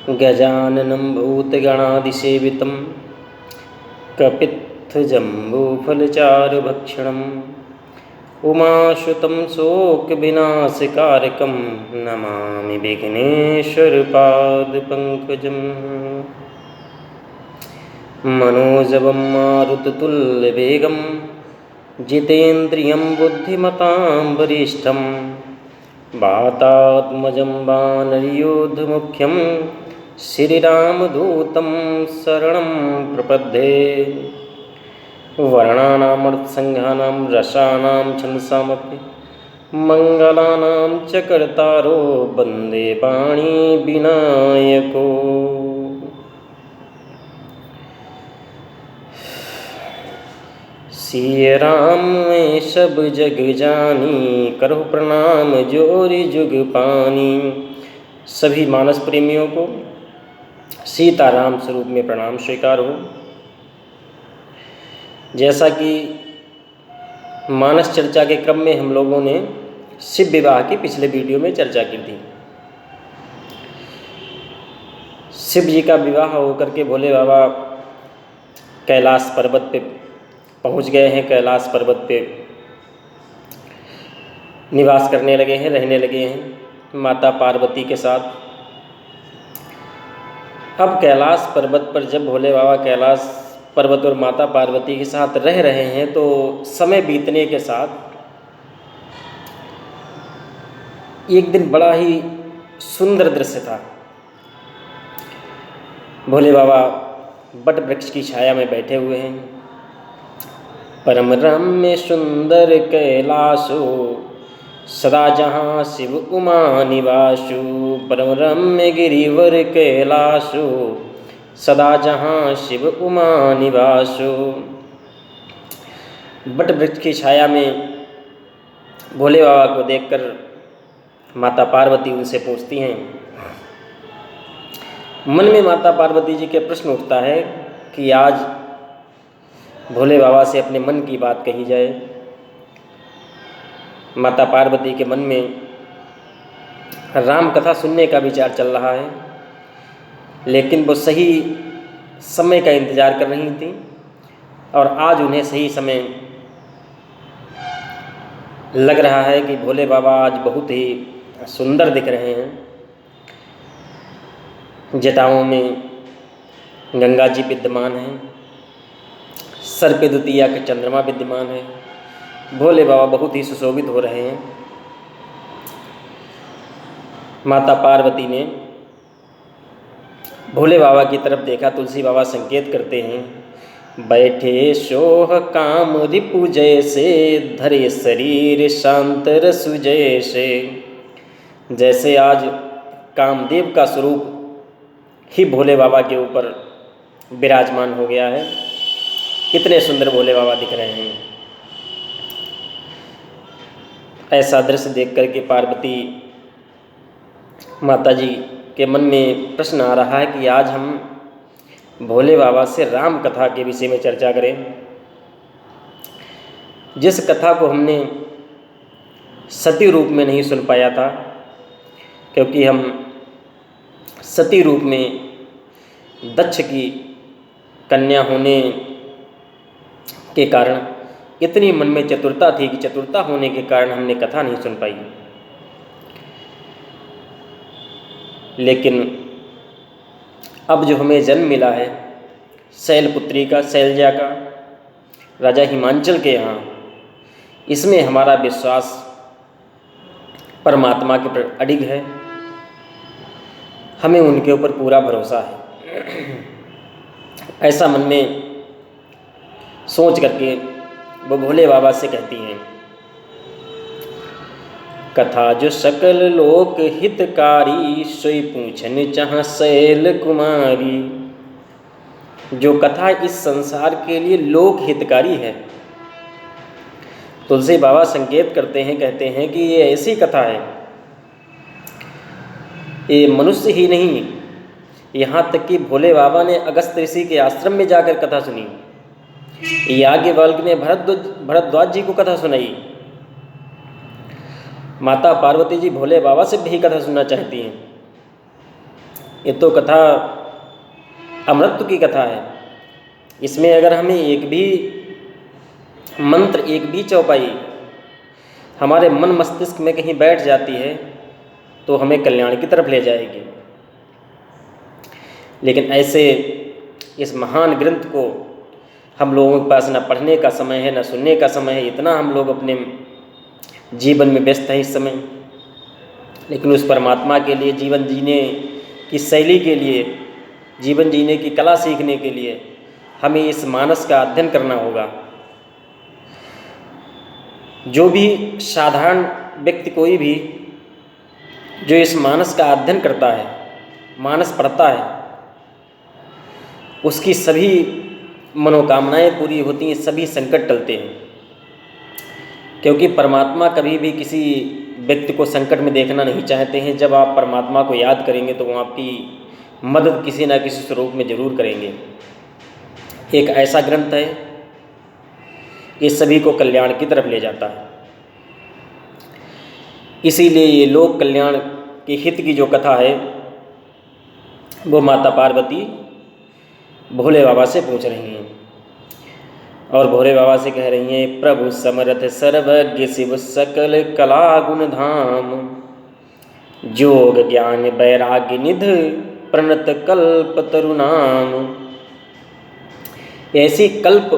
गजाननं भूतगणादिसेवितं कपित्थजम्बूफलचारुभक्षणम् उमासुतं शोकविनाशकारकं नमामि विघ्नेश्वरपादपङ्कजम्। मनोजवं मारुततुल्यवेगं जितेन्द्रियं बुद्धिमतां वरिष्ठं वातात्मजं वानरयूथमुख्यं श्रीरामदूतं शरणं प्रपद्ये। वर्णानामर्थसङ्घानां रसानां छन्दसामपि मङ्गलानां च कर्तारो वन्दे पाणिविनायको। सिय राम मैं सब जग जानी, करो प्रणाम जोरी जुग पानी। सभी मानस प्रेमियों को सीताराम स्वरूप में प्रणाम स्वीकार हो। जैसा कि मानस चर्चा के क्रम में हम लोगों ने शिव विवाह की पिछले वीडियो में चर्चा की थी। शिव जी का विवाह होकर के भोले बाबा कैलाश पर्वत पे पहुंच गए हैं। कैलाश पर्वत पे निवास करने लगे हैं, रहने लगे हैं माता पार्वती के साथ। अब कैलाश पर्वत पर जब भोले बाबा कैलाश पर्वत और माता पार्वती के साथ रह रहे हैं तो समय बीतने के साथ एक दिन बड़ा ही सुंदर दृश्य था। भोले बाबा बट वृक्ष की छाया में बैठे हुए हैं। परम रम्य सुंदर कैलाशो सदा जहाँ शिव उमा निवासु। परम रम्य गिरिवर कैलाशो सदा जहाँ शिव उमा निवासो। बट वृक्ष की छाया में भोले बाबा को देखकर माता पार्वती उनसे पूछती हैं। मन में माता पार्वती जी के प्रश्न उठता है कि आज भोले बाबा से अपने मन की बात कही जाए। माता पार्वती के मन में राम कथा सुनने का विचार चल रहा है, लेकिन वो सही समय का इंतज़ार कर रही थी और आज उन्हें सही समय लग रहा है कि भोले बाबा आज बहुत ही सुंदर दिख रहे हैं। जटाओं में गंगा जी विद्यमान हैं, सर पे द्वितीया का चंद्रमा विद्यमान है। भोले बाबा बहुत ही सुशोभित हो रहे हैं। माता पार्वती ने भोले बाबा की तरफ देखा। तुलसी बाबा संकेत करते हैं, बैठे सोह काम रिपु जैसे, धरे शरीर शांत रसु जैसे। जैसे आज कामदेव का स्वरूप ही भोले बाबा के ऊपर विराजमान हो गया है। कितने सुंदर भोले बाबा दिख रहे हैं। ऐसा दृश्य देख कर के पार्वती माता जी के मन में प्रश्न आ रहा है कि आज हम भोले बाबा से राम कथा के विषय में चर्चा करें। जिस कथा को हमने सती रूप में नहीं सुन पाया था, क्योंकि हम सती रूप में दक्ष की कन्या होने के कारण इतनी मन में चतुरता थी कि चतुरता होने के कारण हमने कथा नहीं सुन पाई। लेकिन अब जो हमें जन्म मिला है शैलपुत्री का, शैलजा का, राजा हिमांचल के यहाँ, इसमें हमारा विश्वास परमात्मा के प्रति अडिग है। हमें उनके ऊपर पूरा भरोसा है। ऐसा मन में सोच करके वो भोले बाबा से कहती हैं, कथा जो सकल लोक हितकारी, सोई पूछन जहाँ शैल कुमारी। जो कथा इस संसार के लिए लोक हितकारी है। तुलसी बाबा संकेत करते हैं, कहते हैं कि ये ऐसी कथा है, ये मनुष्य ही नहीं, यहाँ तक कि भोले बाबा ने अगस्त ऋषि के आश्रम में जाकर कथा सुनी। याज्ञवल्क्य ने भरद्वाज जी को कथा सुनाई। माता पार्वती जी भोले बाबा से भी कथा सुनना चाहती हैं। ये तो कथा अमृत की कथा है। इसमें अगर हमें एक भी मंत्र, एक भी चौपाई हमारे मन मस्तिष्क में कहीं बैठ जाती है तो हमें कल्याण की तरफ ले जाएगी। लेकिन ऐसे इस महान ग्रंथ को हम लोगों के पास न पढ़ने का समय है, न सुनने का समय है। इतना हम लोग अपने जीवन में व्यस्त हैं इस समय। लेकिन उस परमात्मा के लिए, जीवन जीने की शैली के लिए, जीवन जीने की कला सीखने के लिए हमें इस मानस का अध्ययन करना होगा। जो भी साधारण व्यक्ति, कोई भी जो इस मानस का अध्ययन करता है, मानस पढ़ता है, उसकी सभी मनोकामनाएं पूरी होती हैं, सभी संकट टलते हैं। क्योंकि परमात्मा कभी भी किसी व्यक्ति को संकट में देखना नहीं चाहते हैं। जब आप परमात्मा को याद करेंगे तो वो आपकी मदद किसी न किसी स्वरूप में जरूर करेंगे। एक ऐसा ग्रंथ है, ये सभी को कल्याण की तरफ ले जाता है। इसीलिए ये लोक कल्याण के हित की जो कथा है वो माता पार्वती भोले बाबा से पूछ रही हैं और भोले बाबा से कह रही हैं, प्रभु समर्थ सर्वज्ञ शिव सकल कला गुण धाम, जोग ज्ञान वैराग्य निध प्रणत कल्प तरुनाम। ऐसी कल्प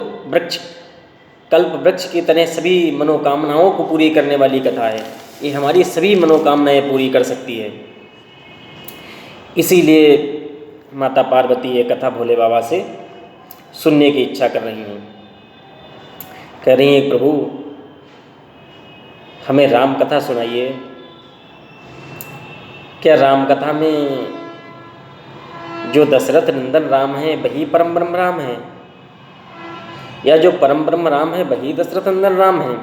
वृक्ष की तरह सभी मनोकामनाओं को पूरी करने वाली कथा है। ये हमारी सभी मनोकामनाएं पूरी कर सकती है। इसीलिए माता पार्वती ये कथा भोले बाबा से सुनने की इच्छा कर रही हैं। कह रही हैं, प्रभु हमें राम कथा सुनाइए। क्या राम कथा में जो दशरथ नंदन राम है वही परम ब्रह्म राम है, या जो परम ब्रह्म राम है वही दशरथ नंदन राम है?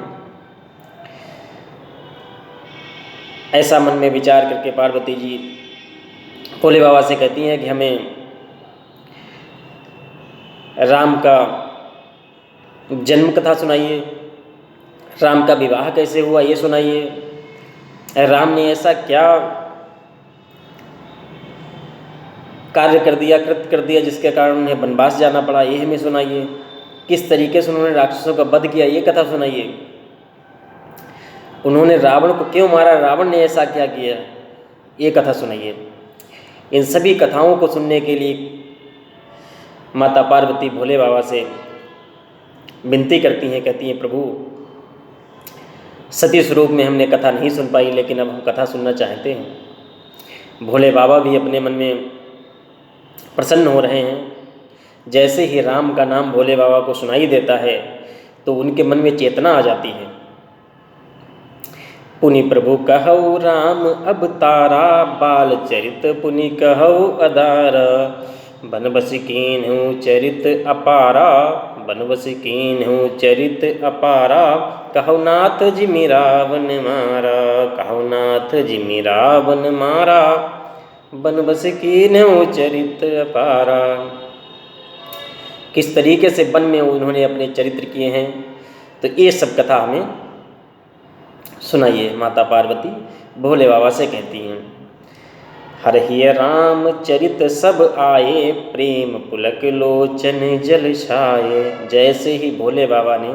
ऐसा मन में विचार करके पार्वती जी भोले बाबा से कहती हैं कि हमें राम का जन्म कथा सुनाइए, राम का विवाह कैसे हुआ ये सुनाइए, राम ने ऐसा क्या कार्य कर दिया, कृत्य कर दिया जिसके कारण उन्हें वनवास जाना पड़ा, ये हमें सुनाइए। किस तरीके से उन्होंने राक्षसों का वध किया ये कथा सुनाइए। उन्होंने रावण को क्यों मारा, रावण ने ऐसा क्या किया, ये कथा सुनाइए। इन सभी कथाओं को सुनने के लिए माता पार्वती भोले बाबा से विनती करती हैं। कहती हैं, प्रभु सती स्वरूप में हमने कथा नहीं सुन पाई, लेकिन अब हम कथा सुनना चाहते हैं। भोले बाबा भी अपने मन में प्रसन्न हो रहे हैं। जैसे ही राम का नाम भोले बाबा को सुनाई देता है तो उनके मन में चेतना आ जाती है। पुनि प्रभु कहौ राम अवतारा, बाल चरित पुनि कहौ अदार, बनबस कीन्हु चरित अपारा, बनबस कीन्हु चरित अपारा, कहौ नाथ जिमि रावण मारा, कहौ नाथ जिमि रावण मारा, बनबस कीन्हु चरित अपारा। किस तरीके से वन में उन्होंने अपने चरित्र किए हैं, तो ये सब कथा हमें सुनाइए। माता पार्वती भोले बाबा से कहती हैं, हरहि राम चरित सब आए, प्रेम पुलक लोचन जल छाए। जैसे ही भोले बाबा ने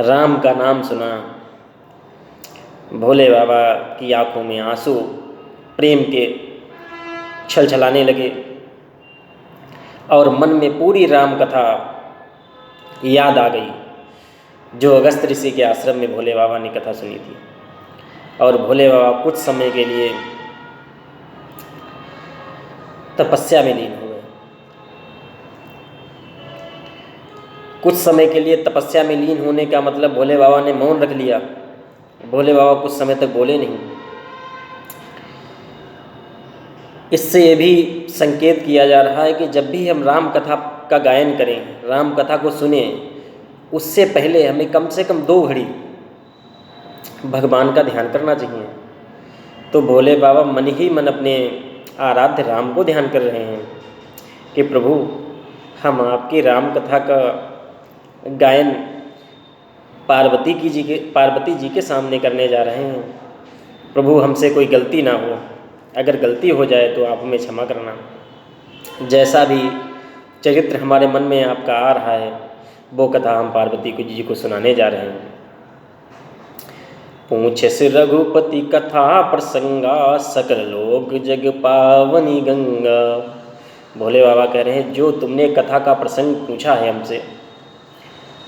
राम का नाम सुना, भोले बाबा की आंखों में आंसू प्रेम के छलछलाने लगे और मन में पूरी राम कथा याद आ गई जो अगस्त ऋषि के आश्रम में भोले बाबा ने कथा सुनी थी। और भोले बाबा कुछ समय के लिए तपस्या में लीन हुए। कुछ समय के लिए तपस्या में लीन होने का मतलब भोले बाबा ने मौन रख लिया। भोले बाबा कुछ समय तक बोले नहीं। इससे ये भी संकेत किया जा रहा है कि जब भी हम राम कथा का गायन करें, राम कथा को सुने, उससे पहले हमें कम से कम 2 घड़ी भगवान का ध्यान करना चाहिए। तो भोले बाबा मन ही मन अपने आराध्य राम को ध्यान कर रहे हैं कि प्रभु हम आपकी राम कथा का गायन पार्वती जी के सामने करने जा रहे हैं। प्रभु हमसे कोई गलती ना हो, अगर गलती हो जाए तो आप हमें क्षमा करना। जैसा भी चरित्र हमारे मन में आपका आ रहा है वो कथा हम पार्वती जी को सुनाने जा रहे हैं। पूछे से रघुपति कथा प्रसंगा, सकल लोक जग पावनी गंगा। भोले बाबा कह रहे हैं जो तुमने कथा का प्रसंग पूछा है हमसे,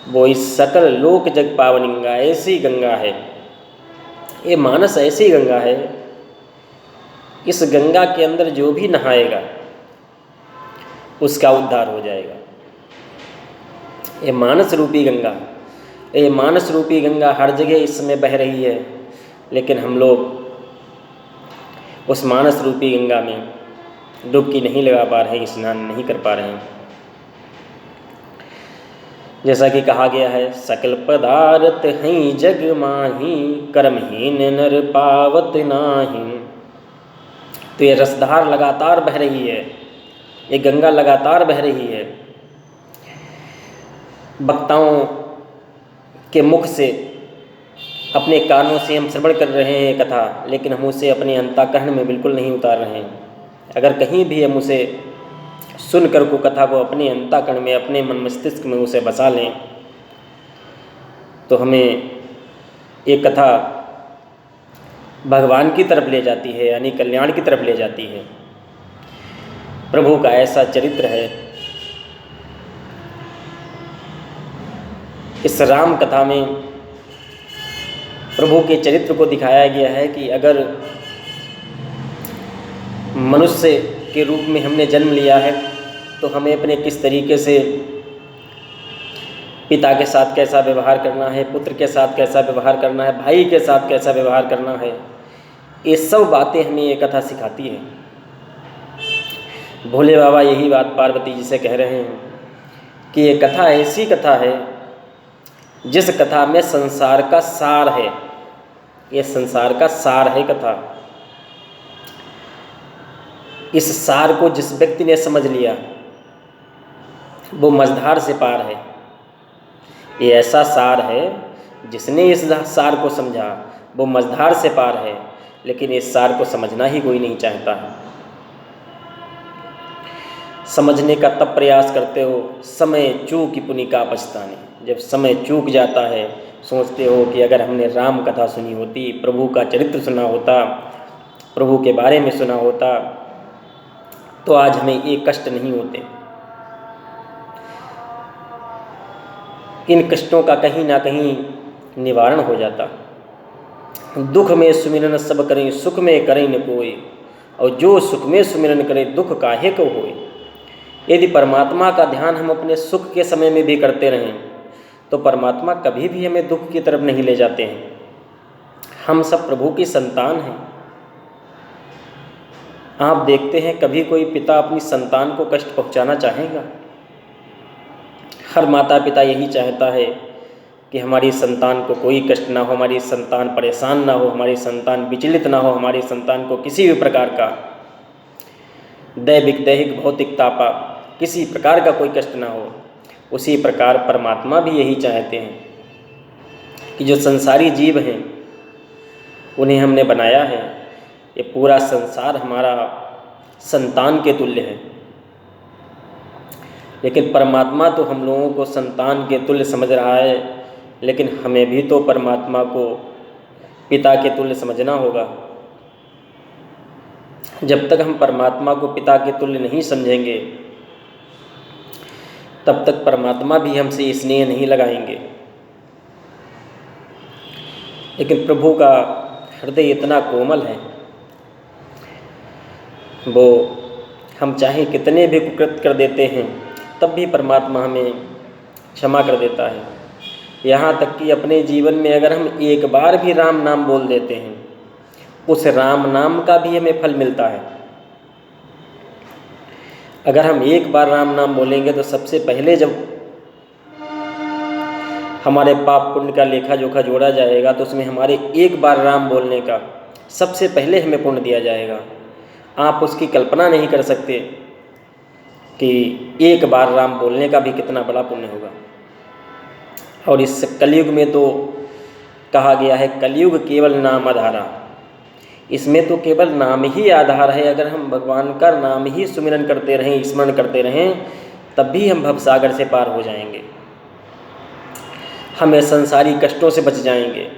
वो इस सकल लोक जग पावनी गंगा, ऐसी गंगा है, ये मानस ऐसी गंगा है, इस गंगा के अंदर जो भी नहाएगा उसका उद्धार हो जाएगा। ये मानस रूपी गंगा, ये मानस रूपी गंगा हर जगह इस समय बह रही है, लेकिन हम लोग उस मानस रूपी गंगा में डुबकी नहीं लगा पा रहे हैं, स्नान नहीं कर पा रहे हैं। जैसा कि कहा गया है, सकल पदार्थ हैं जग माही, कर्महीन नर पावत नाही। तो ये रसधार लगातार बह रही है, ये गंगा लगातार बह रही है। वक्ताओं के मुख से, अपने कानों से हम श्रवण कर रहे हैं कथा, लेकिन हम उसे अपने अंतःकरण में बिल्कुल नहीं उतार रहे हैं। अगर कहीं भी हम उसे सुनकर को कथा को अपने अंतःकरण में, अपने मन मस्तिष्क में उसे बसा लें, तो हमें एक कथा भगवान की तरफ ले जाती है, यानी कल्याण की तरफ ले जाती है। प्रभु का ऐसा चरित्र है। इस राम कथा में प्रभु के चरित्र को दिखाया गया है कि अगर मनुष्य के रूप में हमने जन्म लिया है तो हमें अपने किस तरीके से पिता के साथ कैसा व्यवहार करना है, पुत्र के साथ कैसा व्यवहार करना है, भाई के साथ कैसा व्यवहार करना है, ये सब बातें हमें ये कथा सिखाती है। भोले बाबा यही बात पार्वती जी से कह रहे हैं कि ये कथा ऐसी कथा है जिस कथा में संसार का सार है। ये संसार का सार है कथा। इस सार को जिस व्यक्ति ने समझ लिया वो मझधार से पार है। ये ऐसा सार है, जिसने इस सार को समझा वो मझधार से पार है, लेकिन इस सार को समझना ही कोई नहीं चाहता है। समझने का तब प्रयास करते हो समय चूक पुनि का पछताने। जब समय चूक जाता है, सोचते हो कि अगर हमने राम कथा सुनी होती, प्रभु का चरित्र सुना होता, प्रभु के बारे में सुना होता, तो आज हमें ये कष्ट नहीं होते। इन कष्टों का कहीं ना कहीं निवारण हो जाता। दुख में सुमिरन सब करें, सुख में करें न कोई, और जो सुख में सुमिरन करे दुख काहे को होए। यदि परमात्मा का ध्यान हम अपने सुख के समय में भी करते रहें तो परमात्मा कभी भी हमें दुख की तरफ नहीं ले जाते हैं। हम सब प्रभु की संतान हैं। आप देखते हैं कभी कोई पिता अपनी संतान को कष्ट पहुंचाना चाहेगा? हर माता पिता यही चाहता है कि हमारी संतान को कोई कष्ट ना हो, हमारी संतान परेशान ना हो, हमारी संतान विचलित ना हो, हमारी संतान को किसी भी प्रकार का दैविक दैहिक भौतिक तापा किसी प्रकार का कोई कष्ट ना हो। उसी प्रकार परमात्मा भी यही चाहते हैं कि जो संसारी जीव हैं उन्हें हमने बनाया है, ये पूरा संसार हमारा संतान के तुल्य है। लेकिन परमात्मा तो हम लोगों को संतान के तुल्य समझ रहा है, लेकिन हमें भी तो परमात्मा को पिता के तुल्य समझना होगा। जब तक हम परमात्मा को पिता के तुल्य नहीं समझेंगे तब तक परमात्मा भी हमसे स्नेह नहीं लगाएंगे। लेकिन प्रभु का हृदय इतना कोमल है, वो हम चाहे कितने भी कुकृत कर देते हैं तब भी परमात्मा हमें क्षमा कर देता है। यहाँ तक कि अपने जीवन में अगर हम एक बार भी राम नाम बोल देते हैं, उस राम नाम का भी हमें फल मिलता है। अगर हम एक बार राम नाम बोलेंगे तो सबसे पहले जब हमारे पाप पुण्य का लेखा जोखा जोड़ा जाएगा तो उसमें हमारे एक बार राम बोलने का सबसे पहले हमें पुण्य दिया जाएगा। आप उसकी कल्पना नहीं कर सकते कि एक बार राम बोलने का भी कितना बड़ा पुण्य होगा। और इस कलयुग में तो कहा गया है कलयुग केवल नाम आधारा। इसमें तो केवल नाम ही आधार है। अगर हम भगवान का नाम ही सुमिरन करते रहें, स्मरण करते रहें, तब भी हम भवसागर से पार हो जाएंगे, हमें संसारी कष्टों से बच जाएंगे।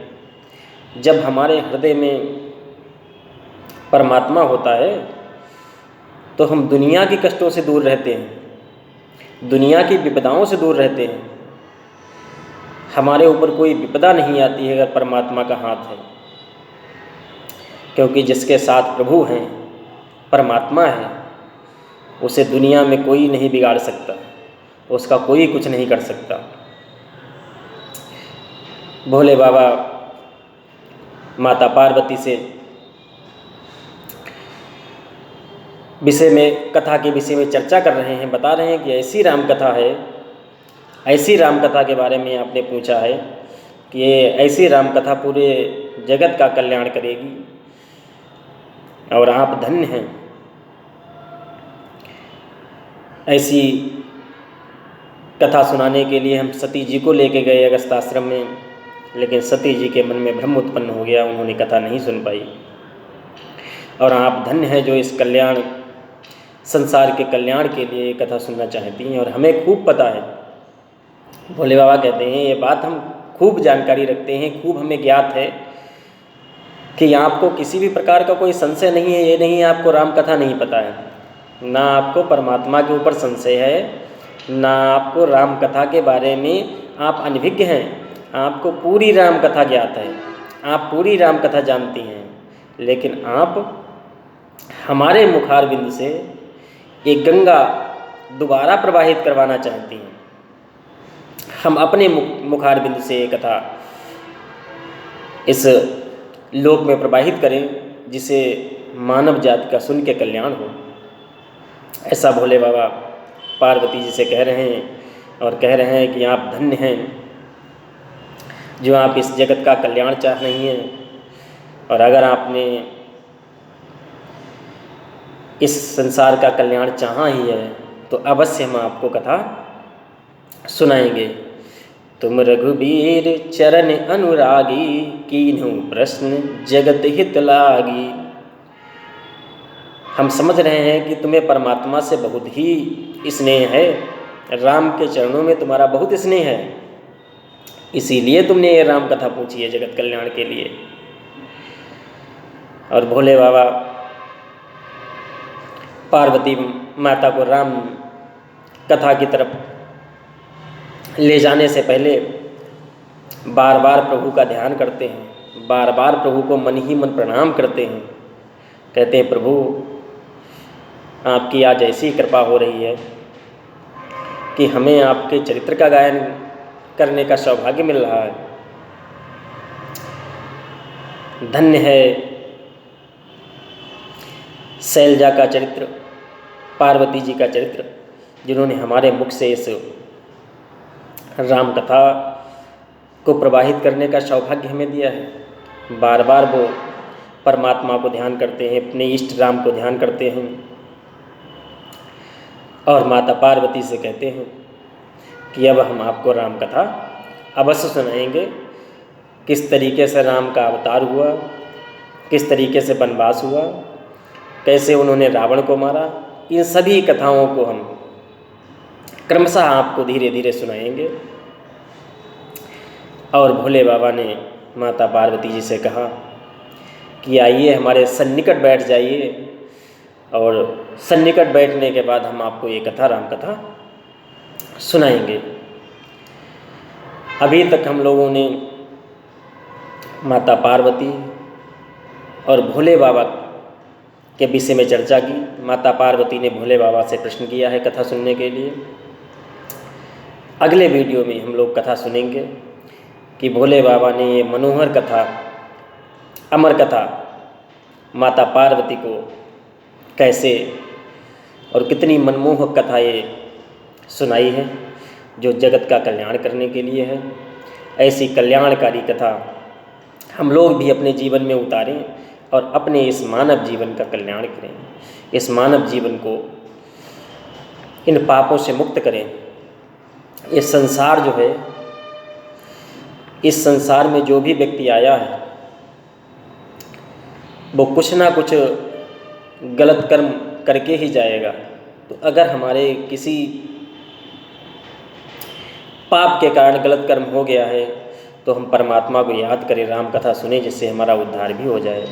जब हमारे हृदय में परमात्मा होता है तो हम दुनिया के कष्टों से दूर रहते हैं, दुनिया की विपदाओं से दूर रहते हैं। हमारे ऊपर कोई विपदा नहीं आती है अगर परमात्मा का हाथ है, क्योंकि जिसके साथ प्रभु हैं, परमात्मा है, उसे दुनिया में कोई नहीं बिगाड़ सकता, उसका कोई कुछ नहीं कर सकता। भोले बाबा माता पार्वती से विषय में, कथा के विषय में चर्चा कर रहे हैं, बता रहे हैं कि ऐसी राम कथा है, ऐसी राम कथा के बारे में आपने पूछा है कि ये ऐसी राम कथा पूरे जगत का कल्याण करेगी और आप धन्य हैं। ऐसी कथा सुनाने के लिए हम सती जी को लेके गए अगस्त आश्रम में, लेकिन सती जी के मन में भ्रम उत्पन्न हो गया, उन्होंने कथा नहीं सुन पाई। और आप धन्य हैं जो इस कल्याण, संसार के कल्याण के लिए कथा सुनना चाहती हैं। और हमें खूब पता है, भोले बाबा कहते हैं, ये बात हम खूब जानकारी रखते हैं, खूब हमें ज्ञात है कि आपको किसी भी प्रकार का कोई संशय नहीं है। ये नहीं आपको राम कथा नहीं पता है, ना आपको परमात्मा के ऊपर संशय है, ना आपको राम कथा के बारे में आप अनभिज्ञ हैं। आपको पूरी राम कथा ज्ञात है, आप पूरी राम कथा जानती हैं, लेकिन आप हमारे मुखारबिंद से एक गंगा दोबारा प्रवाहित करवाना चाहती हैं। हम अपने मुखारबिंद से ये कथा इस लोक में प्रवाहित करें, जिसे मानव जाति का सुन के कल्याण हो। ऐसा भोले बाबा पार्वती जी से कह रहे हैं, और कह रहे हैं कि आप धन्य हैं जो आप इस जगत का कल्याण चाह रही हैं। और अगर आपने इस संसार का कल्याण चाहा ही है तो अवश्य हम आपको कथा सुनाएंगे। तुम रघुबीर चरण अनुरागी, कीन्हु प्रश्न जगत हित लागी। हम समझ रहे हैं कि तुम्हें परमात्मा से बहुत ही स्नेह है, राम के चरणों में तुम्हारा बहुत स्नेह है, इसीलिए तुमने ये राम कथा पूछी है जगत कल्याण के लिए। और भोले बाबा पार्वती माता को राम कथा की तरफ ले जाने से पहले बार बार प्रभु का ध्यान करते हैं, बार बार प्रभु को मन ही मन प्रणाम करते हैं। कहते हैं, प्रभु आपकी आज ऐसी कृपा हो रही है कि हमें आपके चरित्र का गायन करने का सौभाग्य मिल रहा है। धन्य है शैलजा का चरित्र, पार्वती जी का चरित्र, जिन्होंने हमारे मुख से इस राम कथा को प्रवाहित करने का सौभाग्य हमें दिया है। बार बार वो परमात्मा को ध्यान करते हैं, अपने इष्ट राम को ध्यान करते हैं, और माता पार्वती से कहते हैं कि अब हम आपको राम कथा अवश्य सुनाएंगे। किस तरीके से राम का अवतार हुआ, किस तरीके से वनवास हुआ, कैसे उन्होंने रावण को मारा, इन सभी कथाओं को हम क्रमशः आपको धीरे धीरे सुनाएंगे। और भोले बाबा ने माता पार्वती जी से कहा कि आइए हमारे सन्निकट बैठ जाइए, और सन्निकट बैठने के बाद हम आपको ये कथा, राम कथा सुनाएंगे। अभी तक हम लोगों ने माता पार्वती और भोले बाबा के विषय में चर्चा की। माता पार्वती ने भोले बाबा से प्रश्न किया है कथा सुनने के लिए। अगले वीडियो में हम लोग कथा सुनेंगे कि भोले बाबा ने ये मनोहर कथा, अमर कथा माता पार्वती को कैसे और कितनी मनमोहक कथा ये सुनाई है, जो जगत का कल्याण करने के लिए है। ऐसी कल्याणकारी कथा हम लोग भी अपने जीवन में उतारें और अपने इस मानव जीवन का कल्याण करें, इस मानव जीवन को इन पापों से मुक्त करें। ये संसार जो है, इस संसार में जो भी व्यक्ति आया है वो कुछ ना कुछ गलत कर्म करके ही जाएगा। तो अगर हमारे किसी पाप के कारण गलत कर्म हो गया है तो हम परमात्मा को याद करें, राम कथा सुने, जिससे हमारा उद्धार भी हो जाए।